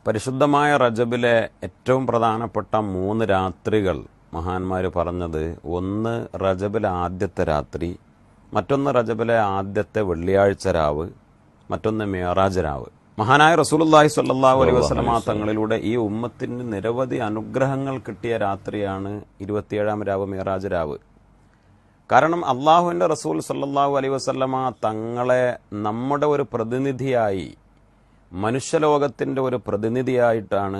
പരിശുദ്ധമായ റജബിലെ ഏറ്റവും പ്രധാനപ്പെട്ട 3 രാത്രികൾ മഹാന്മാർ പറഞ്ഞത്, ഒന്ന് റജബിലെ ആദ്യത്തെ രാത്രി, മറ്റൊന്ന് റജബിലെ ആദ്യത്തെ വെള്ളിയാഴ്ച രാവ്, മറ്റൊന്ന് മിഅ്റാജ് രാവ്. മഹാനായ റസൂലുള്ളാഹി സ്വല്ലല്ലാഹു അലൈഹി വസല്ലമ തങ്ങളിലൂടെ ഈ ഉമ്മത്തിന് നിരവധി അനുഗ്രഹങ്ങൾ കിട്ടിയ രാത്രിയാണ് 27-ാം രാവ്, മിഅ്റാജ് രാവ്. കാരണം അള്ളാഹുവിൻ്റെ റസൂൽ സ്വല്ലല്ലാഹു അലൈഹി വസല്ലമ തങ്ങളെ നമ്മുടെ ഒരു പ്രതിനിധിയായി, മനുഷ്യലോകത്തിൻ്റെ ഒരു പ്രതിനിധിയായിട്ടാണ്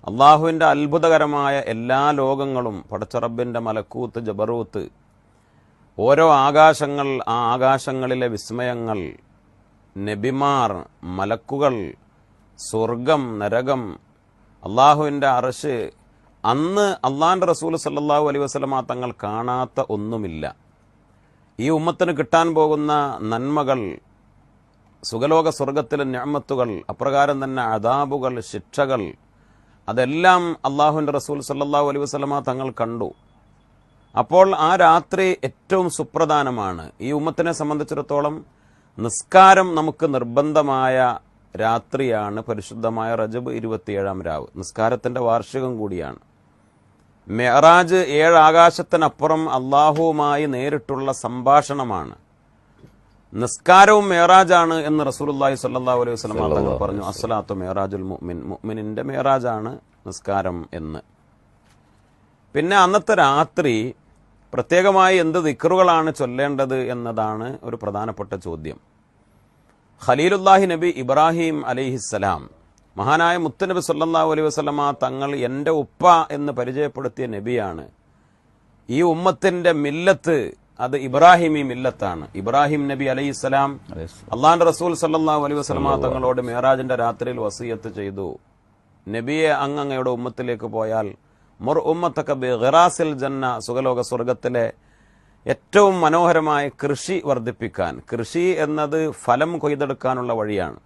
അള്ളാഹുവിൻ്റെ അത്ഭുതകരമായ എല്ലാ ലോകങ്ങളും, പടച്ചറബിൻ്റെ മലക്കൂത്ത്, ജബറൂത്ത്, ഓരോ ആകാശങ്ങൾ, ആ ആകാശങ്ങളിലെ വിസ്മയങ്ങൾ, നബിമാർ, മലക്കുകൾ, സ്വർഗം, നരകം, അള്ളാഹുവിൻ്റെ അർശ്, അന്ന് അള്ളാഹിൻ്റെ റസൂൽ സല്ലല്ലാഹു അലൈഹി വസല്ലമ തങ്ങൾ കാണാത്ത ഒന്നുമില്ല. ഈ ഉമ്മത്തിന് കിട്ടാൻ പോകുന്ന നന്മകൾ, സുഖലോക സ്വർഗത്തിലെ നിഅമത്തുകൾ, അപ്രകാരം തന്നെ അദാബുകൾ, ശിക്ഷകൾ, അതെല്ലാം അള്ളാഹുവിൻ്റെ റസൂൽ സല്ലല്ലാഹു അലൈഹി വസല്ലമ തങ്ങൾ കണ്ടു. അപ്പോൾ ആ രാത്രി ഏറ്റവും സുപ്രധാനമാണ്. ഈ ഉമ്മത്തിനെ സംബന്ധിച്ചിടത്തോളം നിസ്കാരം നമുക്ക് നിർബന്ധമായ രാത്രിയാണ് പരിശുദ്ധമായ റജബ് 27-ാം രാവ്. നിസ്കാരത്തിൻ്റെ വാർഷികം കൂടിയാണ്. മിഅ്റാജ് 7 ആകാശത്തിനപ്പുറം അള്ളാഹുവുമായി നേരിട്ടുള്ള സംഭാഷണമാണ്. നിസ്കാരവും മിഅ്റാജാണ് എന്ന് റസൂലുള്ളാഹി സ്വല്ലല്ലാഹു അലൈഹി വസല്ലം തങ്ങൾ പറഞ്ഞു. അസ്സലാത്തു മിഅ്റാജുൽ മുഅ്മിൻ, മുഅ്മിനിന്റെ മിഅ്റാജാണ് നിസ്കാരം എന്ന്. പിന്നെ അന്നത്തെ രാത്രി പ്രത്യേകമായി എന്ത് ദിക്റുകളാണ് ചൊല്ലേണ്ടത് എന്നതാണ് ഒരു പ്രധാനപ്പെട്ട ചോദ്യം. ഖലീലുല്ലാഹി നബി ഇബ്രാഹിം അലൈഹിസ്സലാം, മഹാനായ മുത്തുനബി സല്ലല്ലാഹു അലൈഹി വസല്ലമ തങ്ങൾ എൻ്റെ ഉപ്പ എന്ന് പരിചയപ്പെടുത്തിയ നബിയാണ്. ഈ ഉമ്മത്തിൻ്റെ മില്ലത്ത് അത് ഇബ്രാഹിമി മില്ലത്താണ്. ഇബ്രാഹിം നബി അലൈഹിസ്സലാം അള്ളാഹുവിൻ്റെ റസൂൽ സല്ലല്ലാഹു അലൈഹി വസല്ലമ തങ്ങളോട് മിഅ്റാജിന്റെ രാത്രിയിൽ വസിയത്ത് ചെയ്തു, നബിയെ അങ്ങയുടെ ഉമ്മത്തിലേക്ക് പോയാൽ മുർ ഉമ്മത്തക ബിഗറാസിൽ ജന്ന, സുഖലോക സ്വർഗത്തിലെ ഏറ്റവും മനോഹരമായ കൃഷി വർദ്ധിപ്പിക്കാൻ. കൃഷി എന്നത് ഫലം കൊയ്തെടുക്കാനുള്ള വഴിയാണ്.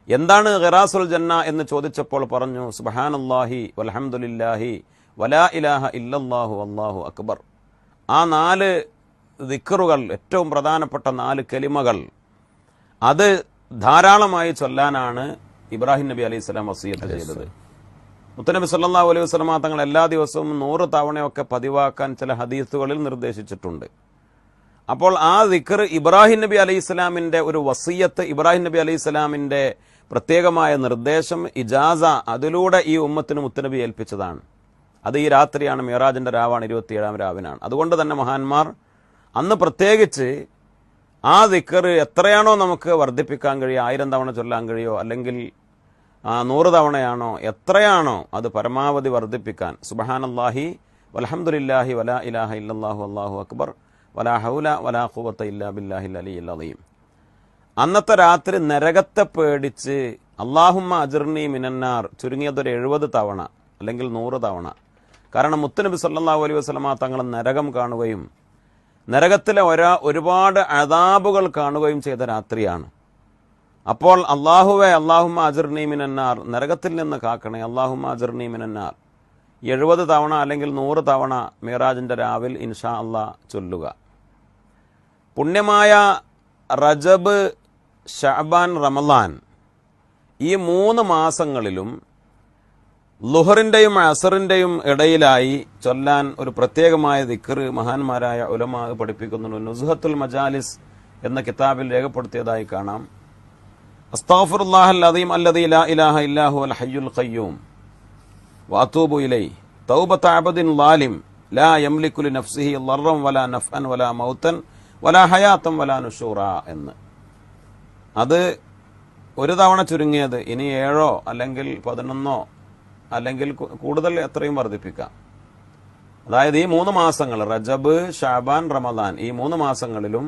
എന്താണ് ഗറാസുൽ ജന്ന എന്ന് ചോദിച്ചപ്പോൾ പറഞ്ഞു, സുബ്ഹാനല്ലാഹി വൽഹംദുലില്ലാഹി വലാ ഇലാഹ ഇല്ലല്ലാഹു വല്ലാഹു അക്ബർ. ആ 4 ദിക്റുകൾ, ഏറ്റവും പ്രധാനപ്പെട്ട 4 കലിമകൾ, അത് ധാരാളമായി ചൊല്ലാനാണ് ഇബ്രാഹിം നബി അലൈഹി സ്വലാം വസിയത്ത് ചെയ്തത്. മുത്തനബി സല്ലല്ലാഹു അലൈഹി വസല്ലമ തങ്ങൾ എല്ലാ ദിവസവും 100 തവണയൊക്കെ പതിവാക്കാൻ ചില ഹദീസുകളിൽ നിർദ്ദേശിച്ചിട്ടുണ്ട്. അപ്പോൾ ആ ദിക്ർ ഇബ്രാഹിം നബി അലൈഹി സ്വലാമിൻ്റെ ഒരു വസിയത്ത്, ഇബ്രാഹിം നബി അലൈഹി സ്വലാമിൻ്റെ പ്രത്യേകമായ നിർദ്ദേശം, ഇജാസ, അതിലൂടെ ഈ ഉമ്മത്തിന് മുത്തനബി ഏൽപ്പിച്ചതാണ്. അത് ഈ രാത്രിയാണ്, മിഅ്റാജിന്റെ രാവാണ്, 27-ാം രാവിനാണ്. അതുകൊണ്ട് തന്നെ മഹാന്മാർ അന്ന് പ്രത്യേകിച്ച് ആ ദിക്ർ എത്രയാണോ നമുക്ക് വർദ്ധിപ്പിക്കാൻ കഴിയുക, 1000 തവണ ചൊല്ലാൻ കഴിയോ, അല്ലെങ്കിൽ 100 തവണയാണോ, എത്രയാണോ അത് പരമാവധി വർദ്ധിപ്പിക്കാൻ. സുബ്ഹാനല്ലാഹി വൽഹംദുലില്ലാഹി വലാ ഇലാഹ ഇല്ലല്ലാഹു വല്ലാഹു അക്ബർ വലാ ഹൗല വലാ ഖുവത ഇല്ലാ ബില്ലാഹിൽ അലിയ്യിൽ അദീം. അന്നത്തെ രാത്രി നരകത്തെ പേടിച്ച് അല്ലാഹുമ്മ അജിർനി മിനന്നാർ ചുരുങ്ങിയതൊരു 70 തവണ അല്ലെങ്കിൽ 100 തവണ. കാരണം മുത്തുനബി സല്ലല്ലാഹു അലൈഹി വസല്ലമ തങ്ങൾ നരകം കാണുകയും നരകത്തിലെ ഒരുപാട് അദാബുകൾ കാണുകയും ചെയ്ത രാത്രിയാണ്. അപ്പോൾ അല്ലാഹുവേ അല്ലാഹുമ്മ അജിർനി മിനന്നാർ, നരകത്തിൽ നിന്ന് കാക്കണേ, അല്ലാഹുമ്മ അജിർനി മിനന്നാർ 70 തവണ അല്ലെങ്കിൽ 100 തവണ മിഅ്റാജിന്റെ രാവിൽ ഇൻഷാ അല്ലാഹ് ചൊല്ലുക. പുണ്യമായ റജബ്, ശഅബാൻ, റമളാൻ, ഈ 3 മാസങ്ങളിലും ളുഹറിന്റെയും അസറിന്റെയും ഇടയിലായി ചൊല്ലാൻ ഒരു പ്രത്യേകമായ ദിക്ർ മഹാന്മാരായ ഉലമാ പഠിപ്പിക്കുന്നുണ്ട്. നുസ്ഹത്തുൽ മജാലിസ് എന്ന കിതാബിൽ രേഖപ്പെടുത്തിയതായി കാണാം. അസ്തഗ്ഫിറുല്ലാഹൽ അദീം അല്ലദീ ലാ ഇലാഹ ഇല്ലാ ഹുവൽ ഹയ്യുൽ ഖയ്യൂം വഅതൂബു ഇലൈഹി തൗബത അബ്ദിൻ ളാലിം ലാ യംലികു ലിനഫ്സിഹി ളർറൻ വലാ നഫ്അൻ വലാ മൗതൻ വലാ ഹയാതൻ വലാ നുശൂറ എന്ന്. അത് ഒരു തവണ ചുരുങ്ങിയത്, ഇനി 7 അല്ലെങ്കിൽ 11 അല്ലെങ്കിൽ കൂടുതൽ എത്രയും വർദ്ധിപ്പിക്കാം. അതായത് ഈ 3 മാസങ്ങൾ, റജബ്, ശഅബാൻ, റമളാൻ, ഈ 3 മാസങ്ങളിലും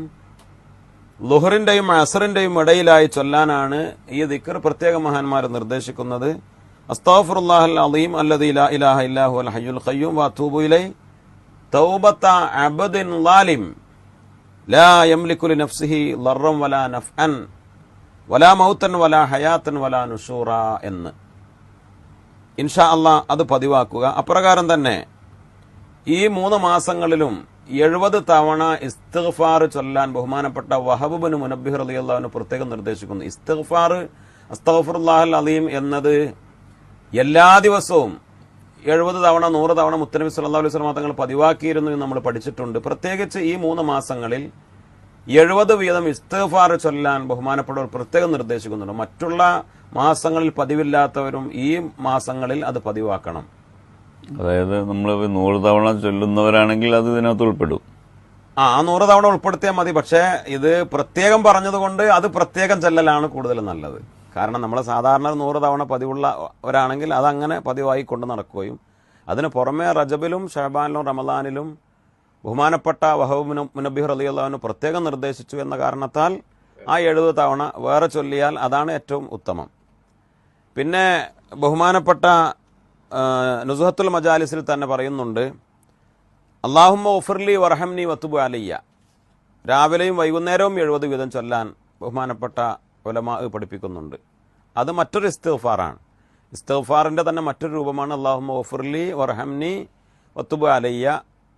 ളുഹറിന്റെയും അസറിന്റെയും ഇടയിലായി ചൊല്ലാനാണ് ഈ ദിക്ർ പ്രത്യേക മഹാന്മാർ നിർദ്ദേശിക്കുന്നത്. അസ്തഗ്ഫിറുല്ലാഹൽ അദീം അല്ലദീ ലാ ഇലാഹ ഇല്ലാ ഹുവൽ ഹയ്യുൽ ഖയ്യൂം വഅതൂബു ഇലൈഹി തൗബത അബ്ദിൻ ളാലിം ലാ യംലികു ലിനഫ്സിഹി ളർറൻ വലാ നഫ്അൻ വലാ മൗതൻ വലാ ഹയാതൻ വലാ നുശൂറ എന്ന്. ഇൻഷാ അല്ലാഹ് അത് പതിവാക്കുക. അപ്രകാരം തന്നെ ഈ 3 മാസങ്ങളിലും 70 തവണ ഇസ്തിഗ്ഫാർ ചൊല്ലാൻ ബഹുമാനപ്പെട്ട വഹബ് ബിൻ മുനബ്ബിഹ് റളിയല്ലാഹു അൻഹു പ്രത്യേകം നിർദ്ദേശിക്കുന്നു. ഇസ്തിഗ്ഫാർ അസ്തഗ്ഫിറുല്ലാഹൽ അലീം എന്നത് എല്ലാ ദിവസവും 70 തവണ 100 തവണ മുത്തനബി സല്ലല്ലാഹു അലൈഹി വസല്ലം തങ്ങൾ പതിവാക്കിയിരുന്നു എന്ന് നമ്മൾ പഠിച്ചിട്ടുണ്ട്. പ്രത്യേകിച്ച് ഈ 3 മാസങ്ങളിൽ 70 വീതം ഇസ്തിഗ്ഫാർ ചൊല്ലാൻ ബഹുമാനപ്പെട്ടവർ പ്രത്യേകം നിർദ്ദേശിക്കുന്നുണ്ട്. മറ്റുള്ള മാസങ്ങളിൽ പതിവില്ലാത്തവരും ഈ മാസങ്ങളിൽ അത് പതിവാക്കണം. അതായത് നമ്മൾ 100 തവണ ചൊല്ലുന്നവരാണെങ്കിൽ അത് ഇതിനകത്ത് ഉൾപ്പെടും. 100 തവണ ഉൾപ്പെടുത്തിയാൽ മതി. പക്ഷേ ഇത് പ്രത്യേകം പറഞ്ഞതുകൊണ്ട് അത് പ്രത്യേകം ചെല്ലലാണ് കൂടുതൽ നല്ലത്. കാരണം നമ്മൾ സാധാരണ 100 തവണ പതിവുള്ളവരാണെങ്കിൽ അതങ്ങനെ പതിവായി കൊണ്ട് നടക്കുകയും അതിന് പുറമെ റജബിലും ഷഅബാനിലും റമദാനിലും ബഹുമാനപ്പെട്ട വഹബ് മുനബ്ബിഹ് റളിയല്ലാഹു അൻഹു പ്രത്യേകം നിർദ്ദേശിച്ചു എന്ന കാരണത്താൽ ആ 70 തവണ വേറെ ചൊല്ലിയാൽ അതാണ് ഏറ്റവും ഉത്തമം. പിന്നെ ബഹുമാനപ്പെട്ട നുസ്ഹത്തുൽ മജാലിസിൽ തന്നെ പറയുന്നുണ്ട്, അല്ലാഹുമ്മ ഉഫ്ർലി വർഹംനി വതുബ് അലയ്യ. രാവിലെയും വൈകുന്നേരവും 70 വീതം ചൊല്ലാൻ ബഹുമാനപ്പെട്ട ഉലമാ പഠിപ്പിക്കുന്നുണ്ട്. അത് മറ്റൊരു ഇസ്തിഗ്ഫാറാണ്. ഇസ്തിഗ്ഫാറിന്റെ തന്നെ മറ്റൊരു രൂപമാണ് അല്ലാഹുമ്മ ഉഫ്ർലി വർഹംനി വതുബ് അലയ്യ.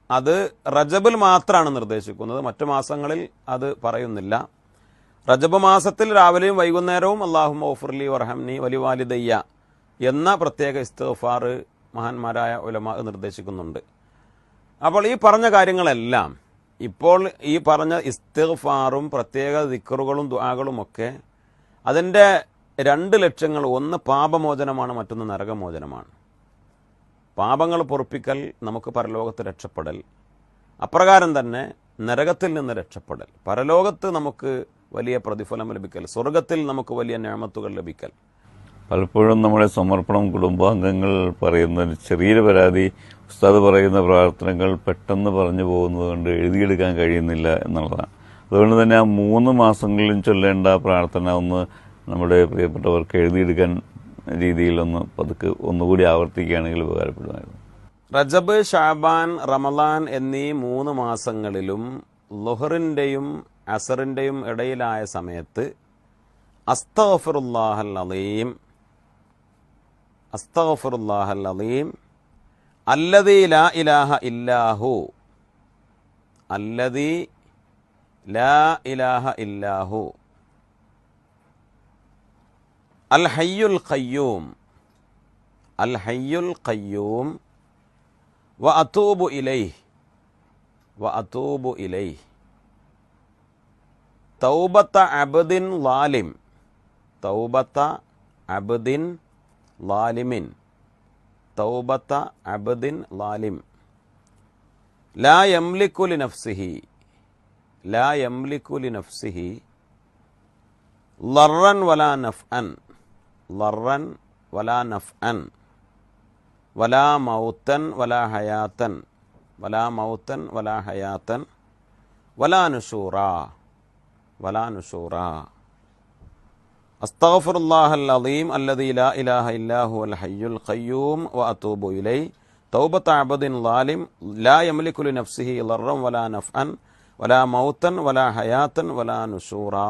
അത് റജബിൽ മാത്രമാണ് നിർദ്ദേശിക്കുന്നത്, മറ്റു മാസങ്ങളിൽ അത് പറയുന്നില്ല. റജബ് മാസത്തിൽ രാവിലെയും വൈകുന്നേരവും അല്ലാഹുമ്മ ഉഫ്ർലി വർഹംനി വലിവാലിദയ്യ എന്ന പ്രത്യേക ഇസ്തിഗ്ഫാർ മഹാന്മാരായ ഉലമാ നിർദ്ദേശിക്കുന്നുണ്ട്. അപ്പോൾ ഈ പറഞ്ഞ കാര്യങ്ങളെല്ലാം ഇപ്പോൾ ഈ പറഞ്ഞ ഇസ്തിഗ്ഫാറും പ്രത്യേക ദിക്റുകളും ദുആകളും ഒക്കെ അതിൻ്റെ 2 ലക്ഷ്യങ്ങൾ, ഒന്ന് പാപമോചനമാണ്, മറ്റൊന്ന് നരകമോചനമാണ്. പാപങ്ങൾ പൊറുപ്പിക്കൽ, നമുക്ക് പരലോകത്ത് രക്ഷപ്പെടൽ. അപ്രകാരം തന്നെ നരകത്തിൽ നിന്ന് രക്ഷപ്പെടൽ, പരലോകത്ത് നമുക്ക് വലിയ പ്രതിഫലം ലഭിക്കൽ, സ്വർഗത്തിൽ നമുക്ക് വലിയ നിഅമത്തുകൾ ലഭിക്കൽ. പലപ്പോഴും നമ്മുടെ സമർപ്പണം കുടുംബാംഗങ്ങൾ പറയുന്ന ചെറിയൊരു പരാതി, ഉസ്താദ് പറയുന്ന പ്രാർത്ഥനകൾ പെട്ടെന്ന് പറഞ്ഞു പോകുന്നത് കൊണ്ട് എഴുതിയെടുക്കാൻ കഴിയുന്നില്ല എന്നുള്ളതാണ്. അതുകൊണ്ട് തന്നെ ആ 3 മാസങ്ങളിലും ചൊല്ലേണ്ട പ്രാർത്ഥന ഒന്ന് നമ്മുടെ പ്രിയപ്പെട്ടവർക്ക് എഴുതിയെടുക്കാൻ രീതിയിലൊന്ന് പതുക്കെ ഒന്നുകൂടി ആവർത്തിക്കുകയാണെങ്കിൽ ഉപകാരപ്പെടുമായിരുന്നു. റജബ്, ഷഅബാൻ, റമളാൻ എന്നീ 3 മാസങ്ങളിലും ളുഹറിന്റെയും അസറിന്റെയും ഇടയിലായ സമയത്ത് അസ്തഗ്ഫിറുല്ലാഹൽ അലീം, അസ്തഗ്ഫിറുല്ലാഹൽ അലീം അല്ലദീ ലാ ഇലാഹ ഇല്ലാഹു, അല്ലദീ ലാ ഇലാഹ ഇല്ലാഹു അൽ ഹയ്യുൽ ഖയ്യൂം, അൽ ഹയ്യുൽ ഖയ്യൂം വ അതൂബു ഇലൈഹി, വ അതൂബു ഇലൈഹി തൗബത അബ്ദിൻ ളാലിം, തൗബത അബ്ദിൻ ളാലിമിൻ, തൗബത അബ്ദിൻ ളാലിം ലാ യംലികു ലിനഫ്സിഹി, ലാ യംലികു ലിനഫ്സിഹി ളർറൻ വലാ നഫ്അൻ, ളർറൻ വലാ നഫ്അൻ വലാ മൗതൻ വലാ ഹയാതൻ, വലാ മൗതൻ വലാ ഹയാതൻ വലാ നുശൂറാ, വലാ നുശൂറാ. അസ്തഗ്ഫിറുല്ലാഹൽ അലീം അല്ലദീ ലാ ഇലാഹ ഇല്ലാഹു അൽ ഹയ്യുൽ ഖയ്യൂം വ അതൂബു ഇലൈഹി തൗബത അബ്ദിൻ ളാലിം ലാ യംലികു ലിനഫ്സിഹി ളർറൻ വലാ നഫ്അൻ വലാ മൗതൻ വലാ ഹയാതൻ വലാ നുശൂറാ.